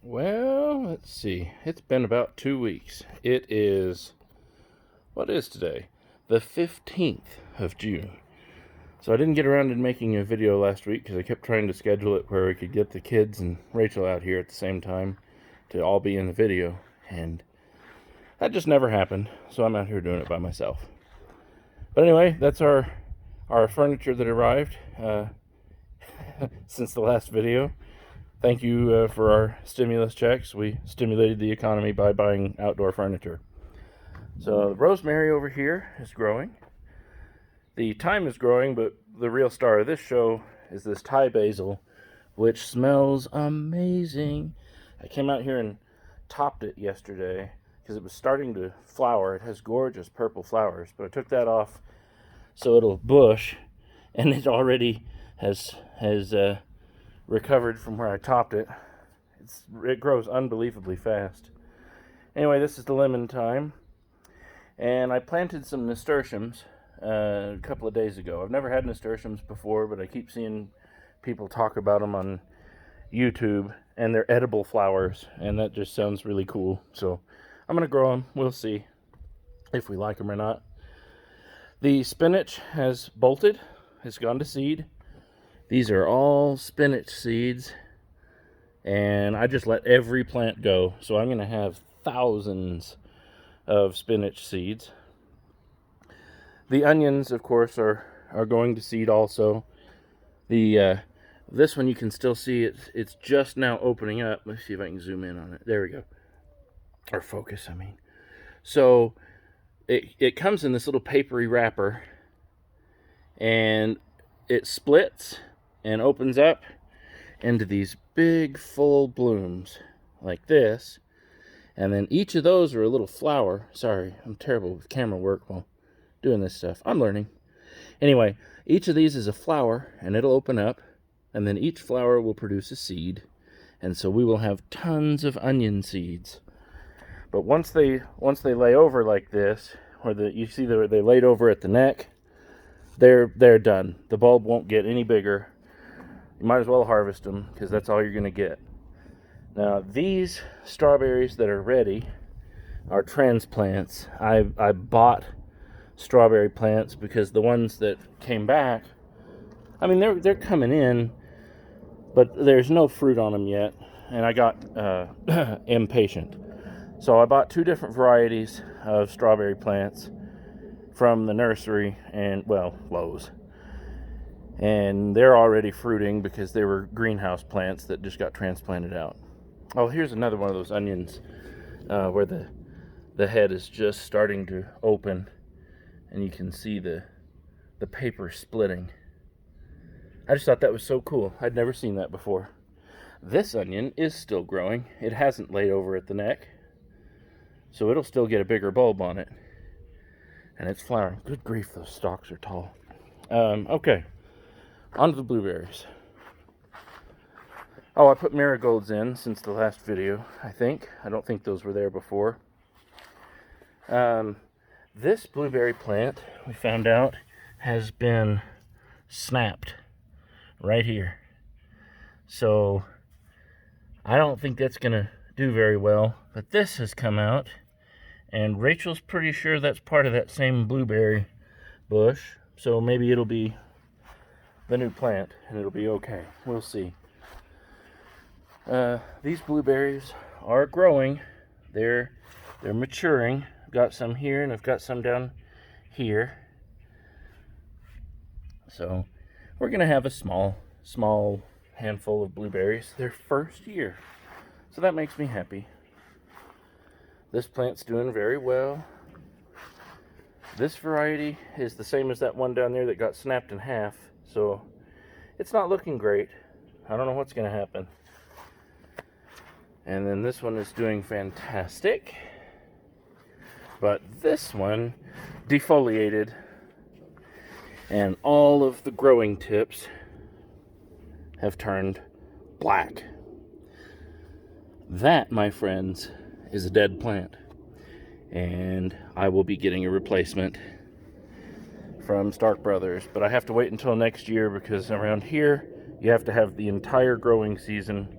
Well, let's see. It's been about 2 weeks. What is today? The 15th of June. So I didn't get around to making a video last week because I kept trying to schedule it where we could get the kids and Rachel out here at the same time to all be in the video. And that just never happened. So I'm out here doing it by myself. But anyway, that's our furniture that arrived since the last video. Thank you for our stimulus checks. We stimulated the economy by buying outdoor furniture. So the rosemary over here is growing. The thyme is growing, but the real star of this show is this Thai basil, which smells amazing. I came out here and topped it yesterday because it was starting to flower. It has gorgeous purple flowers, but I took that off so it'll bush, and it already has recovered from where I topped it. It grows unbelievably fast. Anyway, this is the lemon thyme, and I planted some nasturtiums a couple of days ago. I've never had nasturtiums before, but I keep seeing people talk about them on YouTube, and they're edible flowers, and that just sounds really cool. So I'm going to grow them. We'll see if we like them or not. The spinach has bolted. It's gone to seed. These are all spinach seeds, and I just let every plant go. So I'm going to have thousands of spinach seeds. The onions, of course, are going to seed also. This one you can still see it's just now opening up. Let's see if I can zoom in on it. There we go. Or focus, I mean. So it comes in this little papery wrapper, and it splits and opens up into these big full blooms like this. And then each of those are a little flower. Sorry, I'm terrible with camera work while doing this stuff. I'm learning. Anyway, each of these is a flower, and it'll open up, and then each flower will produce a seed. And so we will have tons of onion seeds. But once they lay over like this, or you see they laid over at the neck, they're done. The bulb won't get any bigger. You might as well harvest them because that's all you're going to get. Now these strawberries that are ready are transplants. I bought strawberry plants because the ones that came back, I mean they're coming in, but there's no fruit on them yet, and I got impatient. So I bought 2 different varieties of strawberry plants from the nursery and, well, Lowe's. And they're already fruiting because they were greenhouse plants that just got transplanted out. Oh, here's another one of those onions where the head is just starting to open, and you can see the paper splitting. I just thought that was so cool. I'd never seen that before. This onion is still growing. It hasn't laid over at the neck, so it'll still get a bigger bulb on it. And it's flowering. Good grief, those stalks are tall. Okay, on to the blueberries. Oh, I put marigolds in since the last video, I think. I don't think those were there before. This blueberry plant, we found out, has been snapped right here. So I don't think that's going to do very well. But this has come out, and Rachel's pretty sure that's part of that same blueberry bush. So maybe it'll be the new plant, and it'll be okay. We'll see. These blueberries are growing. They're maturing. I've got some here, and I've got some down here. So we're gonna have a small handful of blueberries their first year. So that makes me happy. This plant's doing very well. This variety is the same as that one down there that got snapped in half. So it's not looking great. I don't know what's gonna happen. And then this one is doing fantastic. But this one defoliated, and all of the growing tips have turned black. That, my friends, is a dead plant. And I will be getting a replacement from Stark Brothers. But I have to wait until next year because around here you have to have the entire growing season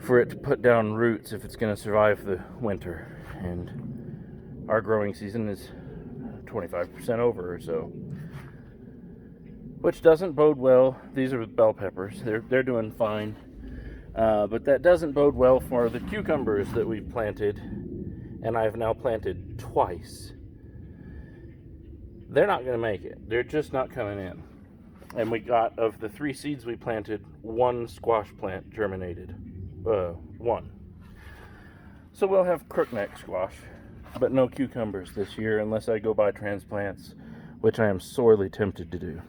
for it to put down roots if it's going to survive the winter. And our growing season is 25% over or so, which doesn't bode well. These are bell peppers. They're doing fine. But that doesn't bode well for the cucumbers that we've planted, and I've now planted twice. They're not going to make it. They're just not coming in. And we got, of the 3 seeds we planted, 1 squash plant germinated. 1. So we'll have crookneck squash, but no cucumbers this year unless I go buy transplants, which I am sorely tempted to do.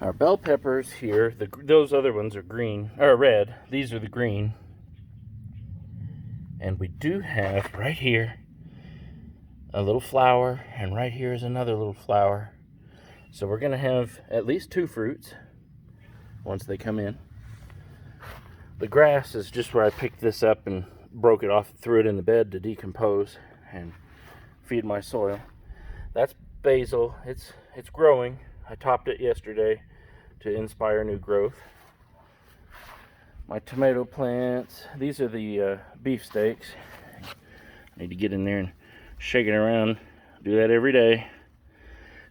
Our bell peppers here, those other ones are green, or red. These are the green. And we do have right here a little flower, and right here is another little flower. So we're going to have at least 2 fruits once they come in. The grass is just where I picked this up and broke it off, threw it in the bed to decompose and feed my soil. That's basil. It's growing. I topped it yesterday to inspire new growth. My tomato plants, these are the beefsteaks. I need to get in there and shake it around. Do that every day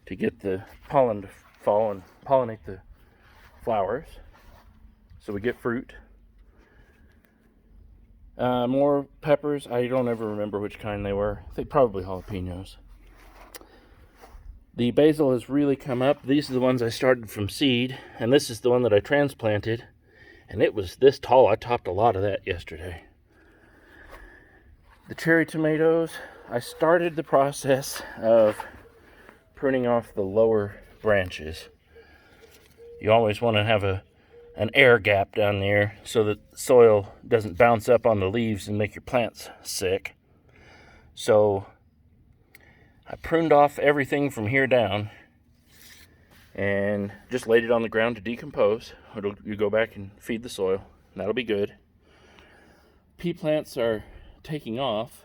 to get the pollen to fall and pollinate the flowers so we get fruit. More peppers. I don't ever remember which kind they were. I think probably jalapenos. The basil has really come up. These are the ones I started from seed, and this is the one that I transplanted, and it was this tall. I topped a lot of that yesterday. The cherry tomatoes, I started the process of pruning off the lower branches. You always want to have an air gap down there so that soil doesn't bounce up on the leaves and make your plants sick. So I pruned off everything from here down and just laid it on the ground to decompose. You go back and feed the soil. That'll be good. Pea plants are taking off,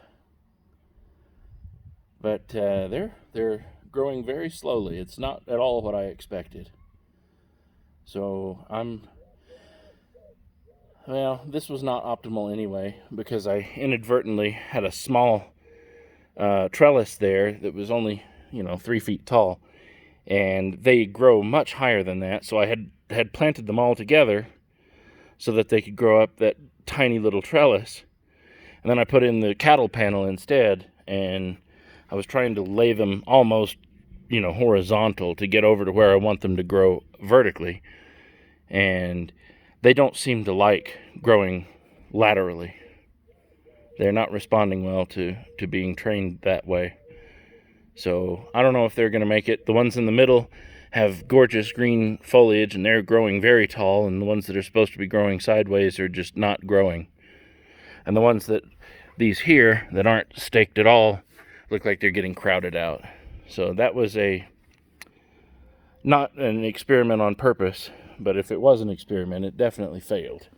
but they're growing very slowly. It's not at all what I expected. So this was not optimal anyway, because I inadvertently had a small trellis there that was only 3 feet tall, and they grow much higher than that. So I had planted them all together so that they could grow up that tiny little trellis, and then I put in the cattle panel instead, and I was trying to lay them almost horizontal to get over to where I want them to grow vertically, and they don't seem to like growing laterally. They're not responding well to being trained that way. So I don't know if they're going to make it. The ones in the middle have gorgeous green foliage, and they're growing very tall, and the ones that are supposed to be growing sideways are just not growing. And the ones these here that aren't staked at all look like they're getting crowded out. So that was not an experiment on purpose, but if it was an experiment, it definitely failed.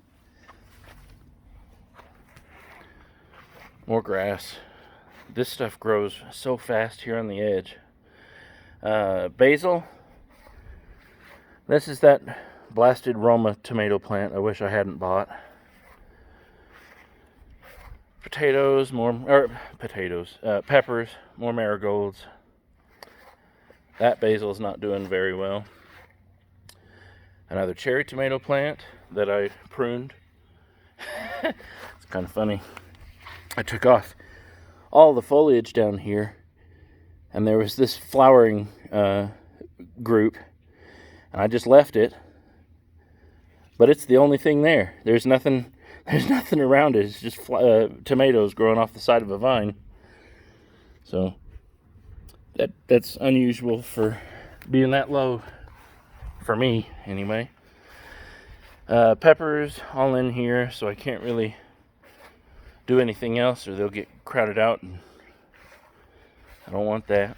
More grass. This stuff grows so fast here on the edge. Basil. This is that blasted Roma tomato plant I wish I hadn't bought. Peppers, more marigolds. That basil is not doing very well. Another cherry tomato plant that I pruned. It's kind of funny. I took off all the foliage down here, and there was this flowering group, and I just left it. But it's the only thing there. There's nothing around it. It's just tomatoes growing off the side of a vine. So that's unusual for being that low, for me anyway. Peppers all in here, so I can't really do anything else or they'll get crowded out, and I don't want that.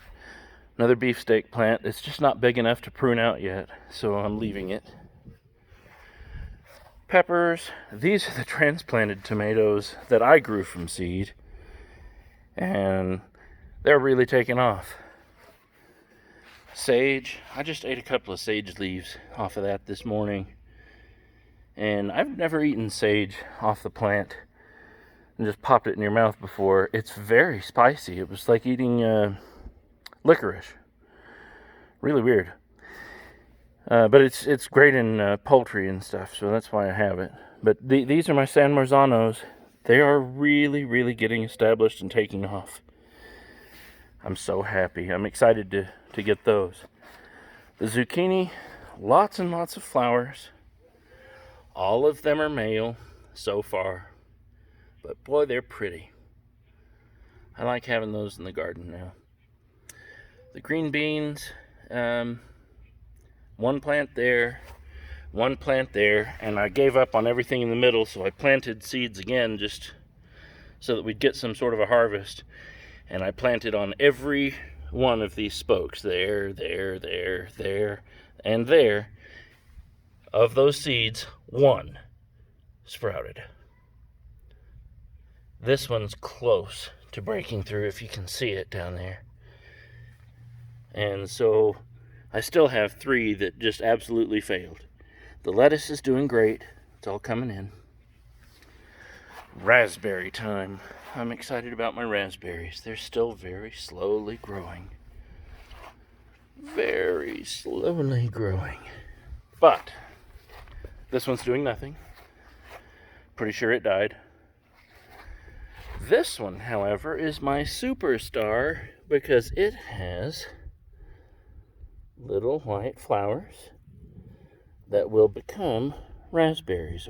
Another beefsteak plant. It's just not big enough to prune out yet, so I'm leaving it. Peppers. These are the transplanted tomatoes that I grew from seed, and they're really taking off. Sage. I just ate a couple of sage leaves off of that this morning, And I've never eaten sage off the plant and just popped it in your mouth before. It's very spicy. It was like eating licorice. Really weird. But it's great in poultry and stuff, so that's why I have it. But these are my San Marzanos. They are really, really getting established and taking off. I'm so happy. I'm excited to get those. The zucchini, lots and lots of flowers. All of them are male so far. But boy, they're pretty. I like having those in the garden now. The green beans, one plant there, one plant there, and I gave up on everything in the middle, so I planted seeds again just so that we'd get some sort of a harvest. And I planted on every one of these spokes, there, and there. Of those seeds, one sprouted. This one's close to breaking through, if you can see it down there. And so I still have 3 that just absolutely failed. The lettuce is doing great. It's all coming in. Raspberry time. I'm excited about my raspberries. They're still very slowly growing. Very slowly growing. But this one's doing nothing. Pretty sure it died. This one, however, is my superstar because it has little white flowers that will become raspberries.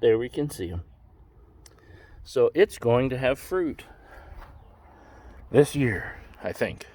There we can see them. So it's going to have fruit this year, I think.